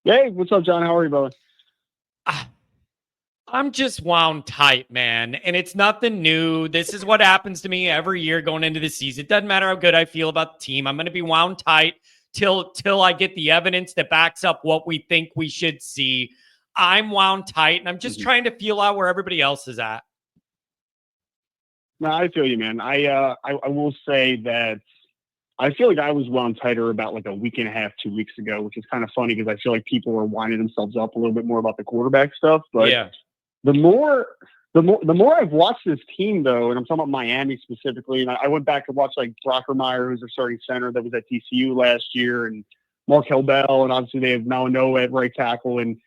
Hey, what's up, John? How are you, brother? Ah, I'm just wound tight, man. And it's nothing new. This is what happens to me every year going into the season. It doesn't matter how good I feel about the team. I'm going to be wound tight till I get the evidence that backs up what we think we should see. I'm wound tight and I'm just Mhm. trying to feel out where everybody else is at. No, I feel you, man. I will say that I feel like I was wound tighter about like a week and a half, 2 weeks ago, which is kind of funny because I feel like people are winding themselves up a little bit more about the quarterback stuff. But Yeah. the more, the more I've watched this team, though, and I'm talking about Miami specifically, and I went back to watch like Brockermeyer, who's their starting center that was at TCU last year, and Markel Bell, and obviously they have Noah at right tackle, and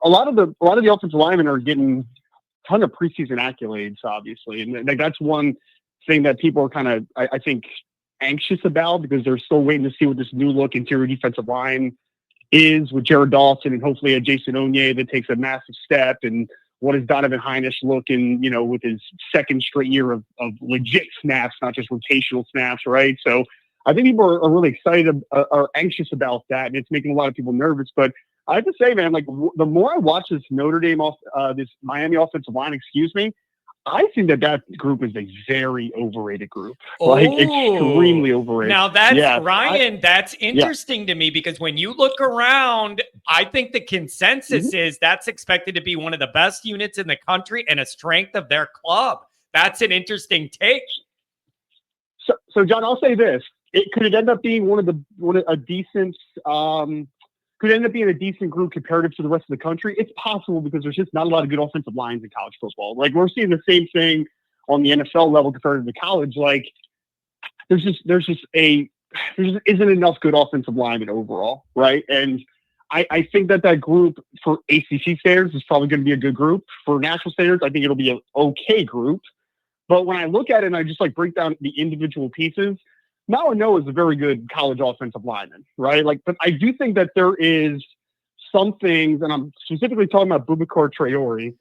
a lot of the offensive linemen are getting ton of preseason accolades, obviously, and like that's one thing that people are kind of, I think, anxious about because they're still waiting to see what this new look interior defensive line is with Jared Dawson and hopefully a Jason Onye that takes a massive step, and what is Donovan Heinisch looking, with his second straight year of legit snaps, not just rotational snaps, right? So I think people are really excited, are anxious about that, and it's making a lot of people nervous. But I have to say, man, like the more I watch this this Miami offensive line, excuse me, I think that group is a very overrated group, like Oh, extremely overrated. now that's Yeah, Ryan. That's yeah. interesting to me because when you look around, I think the Mhm. consensus is that's expected to be one of the best units in the country and a strength of their club. That's an interesting take. So John, I'll say this: could it end up being one of a decent could end up being a decent group comparative to the rest of the country. It's possible because there's just not a lot of good offensive lines in college football. Like we're seeing the same thing on the NFL level compared to college. Like there just isn't enough good offensive linemen overall, right? And I think that group for ACC standards is probably going to be a good group. For national standards, I think it'll be an okay group. But when I look at it and I just like break down the individual pieces, Noah is a very good college offensive lineman, right? Like, but I do think that there is some things, and I'm specifically talking about Boubacar Traore,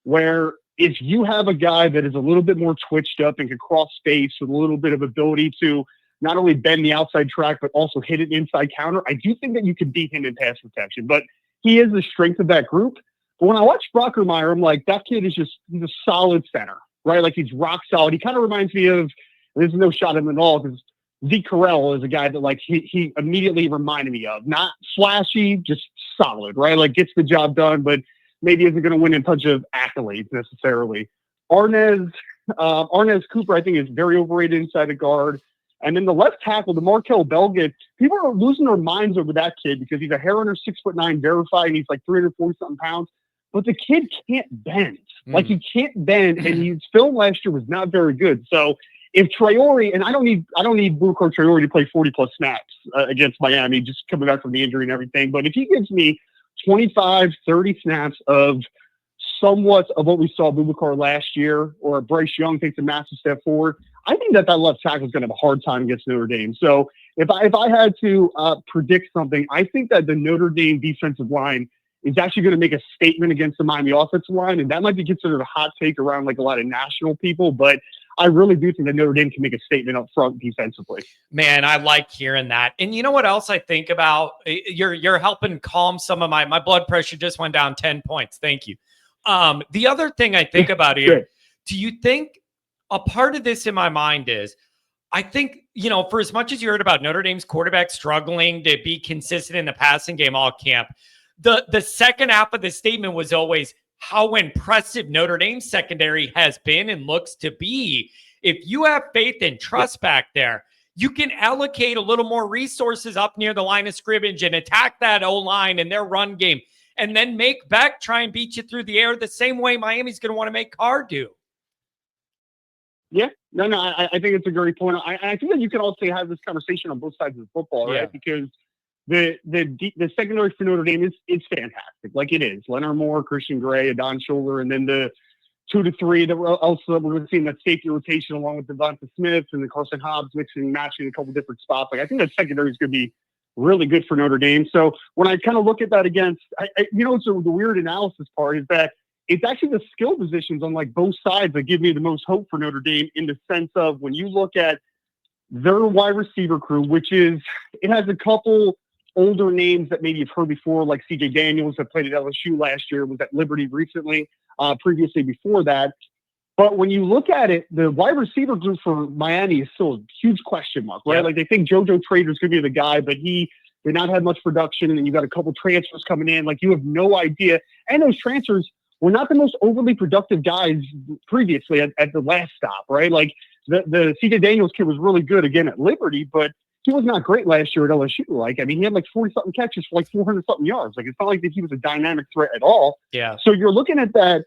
where if you have a guy that is a little bit more twitched up and can cross space with a little bit of ability to not only bend the outside track but also hit an inside counter, I do think that you can beat him in pass protection. But he is the strength of that group. But when I watch Brockermeyer, I'm like, that kid is he's a solid center, right? Like he's rock solid. He kind of reminds me of, there's no shot at him at all because Zeke Carell is a guy that like he immediately reminded me of. Not flashy, just solid, right? Like gets the job done, but maybe isn't going to win a bunch of accolades necessarily. Arnez, Arnez Cooper, I think, is very overrated inside the guard. And then the left tackle, the Markel Belgit, people are losing their minds over that kid because he's a hair under 6'9" verified and he's like 340 something pounds. But the kid can't bend. Like Hmm. he can't bend, and his film last year was not very good. So if Traore, and I don't need Boubacar Traore to play 40 plus snaps against Miami, just coming back from the injury and everything. But if he gives me 25, 30 snaps of somewhat of what we saw Boubacar last year, or Bryce Young takes a massive step forward, I think that left tackle is going to have a hard time against Notre Dame. So if I had to predict something, I think that the Notre Dame defensive line is actually going to make a statement against the Miami offensive line, and that might be considered a hot take around like a lot of national people, but I really do think that Notre Dame can make a statement up front defensively. Man, I like hearing that. And you know what else I think about? You're helping calm some of my blood pressure just went down 10 points. Thank you. The other thing I think about here, Good. do you think a part of this in my mind is I think, for as much as you heard about Notre Dame's quarterback struggling to be consistent in the passing game all camp, the second half of the statement was always how impressive Notre Dame's secondary has been and looks to be. If you have faith and Yeah. trust back there, you can allocate a little more resources up near the line of scrimmage and attack that O line and their run game, and then make Beck try and beat you through the air the same way Miami's going to want to make Carr do. Yeah, no, I think it's a great point. I think that you can also have this conversation on both sides of the football, Yeah. right? Because the secondary for Notre Dame is fantastic, like it is. Leonard Moore, Christian Gray, Adon Shoulder, and then the 2 to 3 that we're going to see in that safety rotation along with Devonta Smith and the Carson Hobbs mixing, matching a couple different spots. Like I think that secondary is going to be really good for Notre Dame. So when I kind of look at that against, the weird analysis part is that it's actually the skill positions on like both sides that give me the most hope for Notre Dame in the sense of when you look at their wide receiver crew, which is it has a couple older names that maybe you've heard before, like CJ Daniels that played at LSU last year, was at Liberty recently, previously before that. But when you look at it, the wide receiver group for Miami is still a huge question mark, right? Yep. Like they think JoJo Trader's going to be the guy, but he did not have much production, and then you got a couple transfers coming in. Like you have no idea. And those transfers were not the most overly productive guys previously at the last stop, right? Like the CJ Daniels kid was really good again at Liberty, but he was not great last year at LSU. Like, I mean, he had like 40-something catches for like 400-something yards. Like, it's not like that he was a dynamic threat at all. Yeah. So you're looking at that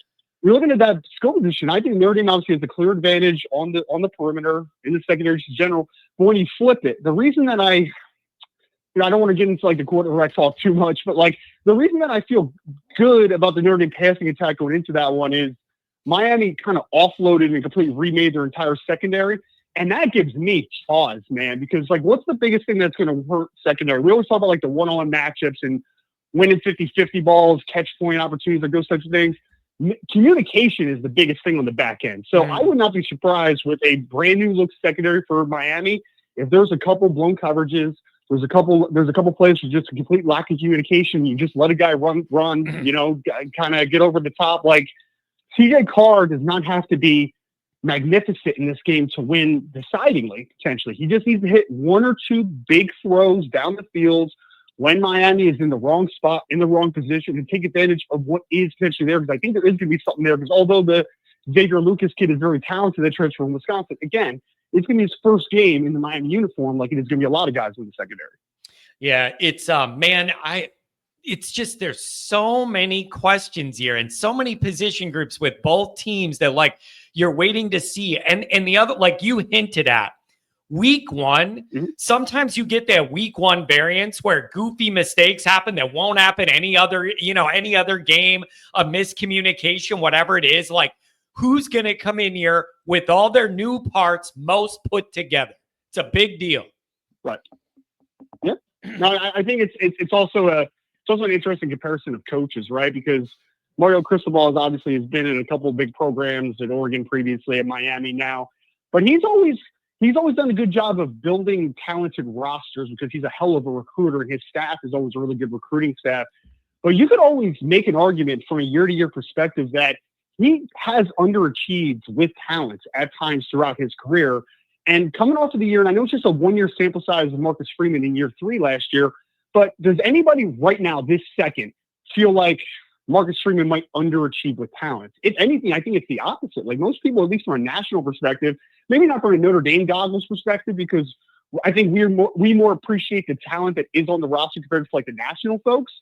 skill position. I think Notre Dame obviously has the clear advantage on the perimeter in the secondary in general. But when you flip it, the reason that I don't want to get into like the quarterback talk too much, but like the reason that I feel good about the Notre Dame passing attack going into that one is Miami kind of offloaded and completely remade their entire secondary. And that gives me pause, man, because like, what's the biggest thing that's going to hurt secondary? We always talk about like the one-on-one matchups and winning 50-50 balls, catch point opportunities, like those types of things. Communication is the biggest thing on the back end. So I would not be surprised with a brand new look secondary for Miami if there's a couple blown coverages. There's a couple plays with just a complete lack of communication. You just let a guy run, kind of get over the top. Like CJ Carr does not have to be magnificent in this game to win decidingly, potentially. He just needs to hit one or two big throws down the field when Miami is in the wrong spot, in the wrong position, and take advantage of what is potentially there. Because I think there is going to be something there. Because although the Xavier Lucas kid is very talented, that transfer from Wisconsin, again, it's going to be his first game in the Miami uniform, like it is going to be a lot of guys in the secondary. Yeah, it's it's just there's so many questions here and so many position groups with both teams that like you're waiting to see. And the other, like you hinted at, week one, sometimes you get that week one variance where goofy mistakes happen that won't happen any other game, a miscommunication, whatever it is. Like, who's going to come in here with all their new parts most put together? It's a big deal. Right. Yep. No, I think it's also an interesting comparison of coaches, right? Because Mario Cristobal has been in a couple of big programs at Oregon previously, at Miami now, but he's always done a good job of building talented rosters because he's a hell of a recruiter, and his staff is always a really good recruiting staff. But you could always make an argument from a year-to-year perspective that he has underachieved with talent at times throughout his career. And coming off of the year, and I know it's just a one-year sample size of Marcus Freeman in year 3 last year, but does anybody right now, this second, feel like Marcus Freeman might underachieve with talent? If anything, I think it's the opposite. Like most people, at least from a national perspective, maybe not from a Notre Dame goggles perspective, because I think we more appreciate the talent that is on the roster compared to like the national folks.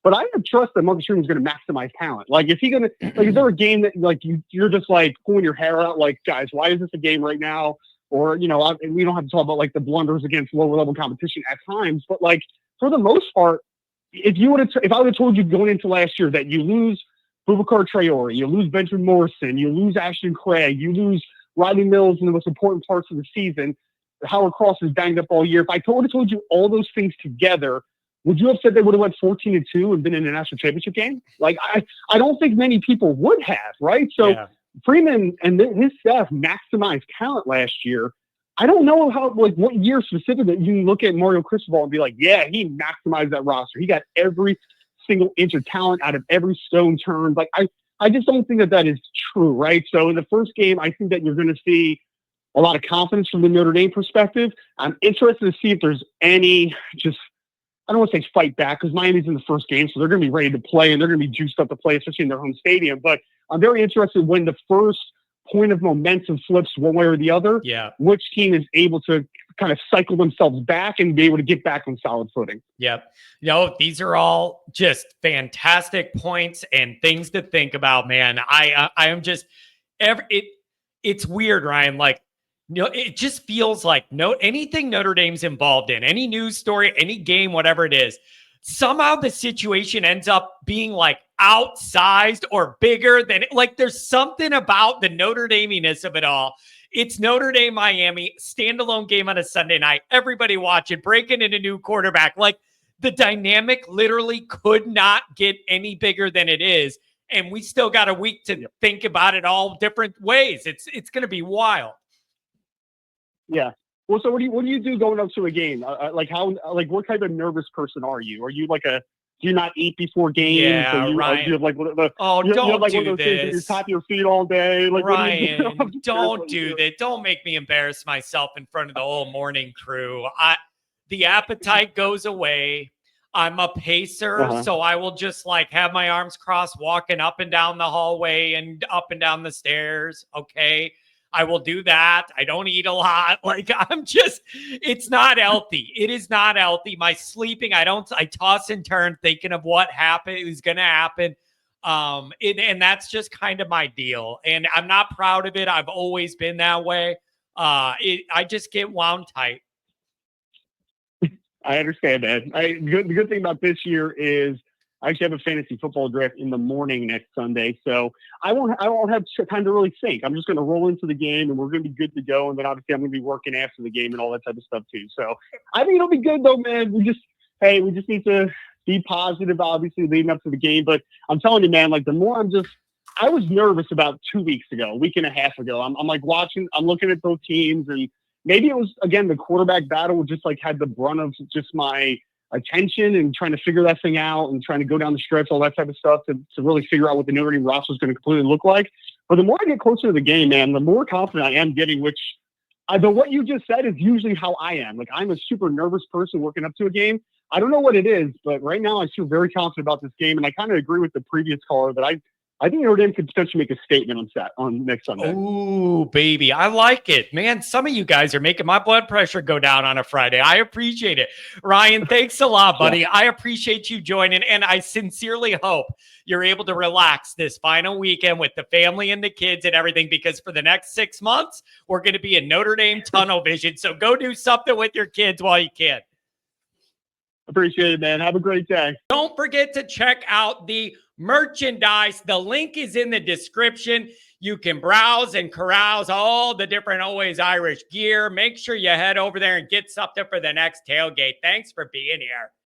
But I have trust that Marcus Freeman is going to maximize talent. Like, is there a game that like you're just like pulling your hair out? Like, guys, why is this a game right now? Or, we don't have to talk about like the blunders against lower level competition at times, but like for the most part, if I would have told you going into last year that you lose Boubacar Traore, you lose Benjamin Morrison, you lose Ashton Craig, you lose Riley Mills in the most important parts of the season, Howard Cross is banged up all year. If I would have told you all those things together, would you have said they would have went 14-2 and been in a national championship game? Like, I don't think many people would have, right? So yeah. Freeman and his staff maximized talent last year. I don't know what year specifically you can look at Mario Cristobal and be like, yeah, he maximized that roster. He got every single inch of talent out of every stone turned. Like, I just don't think that is true, right? So in the first game, I think that you're going to see a lot of confidence from the Notre Dame perspective. I'm interested to see if there's any I don't want to say fight back because Miami's in the first game, so they're going to be ready to play and they're going to be juiced up to play, especially in their home stadium. But I'm very interested when the first point of momentum flips one way or the other, which team is able to kind of cycle themselves back and be able to get back on solid footing. Yep. These are all just fantastic points and things to think about, man. I am just it's weird, Ryan. Like, it just feels like anything Notre Dame's involved in, any news story, any game, whatever it is, somehow the situation ends up being like outsized or bigger than it. Like there's something about the Notre Dame-iness of it all. It's Notre Dame, Miami, standalone game on a Sunday night. Everybody watch it, breaking in a new quarterback. Like the dynamic literally could not get any bigger than it is. And we still got a week to think about it all different ways. It's going to be wild. Yeah. Well, so what do you do going up to a game? What type of nervous person are you? Are you do you not eat before games? Yeah, Do you Ryan. have like Oh, you have don't like one of do those things where you're this. top of your feet all day? Like, what do you do? I'm Ryan, just curious don't what you do do. that. Don't make me embarrass myself in front of the whole morning crew. The appetite goes away. I'm a pacer, Uh-huh. so I will just like have my arms crossed, walking up and down the hallway and up and down the stairs. Okay. I will do that. I don't eat a lot. Like it's not healthy. It is not healthy. My sleeping, I toss and turn thinking of what happened, is going to happen. And that's just kind of my deal. And I'm not proud of it. I've always been that way. I just get wound tight. I understand that. The good thing about this year is I actually have a fantasy football draft in the morning next Sunday, so I won't have time to really think. I'm just going to roll into the game, and we're going to be good to go. And then obviously I'm going to be working after the game and all that type of stuff too. So I think it'll be good though, man. We just need to be positive, obviously leading up to the game. But I'm telling you, man, like the more I was nervous about 2 weeks ago, a week and a half ago. I'm like watching, I'm looking at both teams, and maybe it was again the quarterback battle just like had the brunt of just my attention and trying to figure that thing out and trying to go down the stretch, all that type of stuff to really figure out what the Notre Dame roster is going to completely look like. But the more I get closer to the game, man, the more confident I am getting, which but what you just said is usually how I am. Like I'm a super nervous person working up to a game. I don't know what it is, but right now I feel very confident about this game. And I kind of agree with the previous caller that I think Notre Dame could potentially make a statement on next Sunday. Oh, baby. I like it. Man, some of you guys are making my blood pressure go down on a Friday. I appreciate it. Ryan, thanks a lot, buddy. Yeah. I appreciate you joining, and I sincerely hope you're able to relax this final weekend with the family and the kids and everything, because for the next 6 months, we're going to be in Notre Dame tunnel vision. So go do something with your kids while you can. Appreciate it, man. Have a great day. Don't forget to check out the merchandise. The link is in the description. You can browse and carouse all the different Always Irish gear. Make sure you head over there and get something for the next tailgate. Thanks for being here.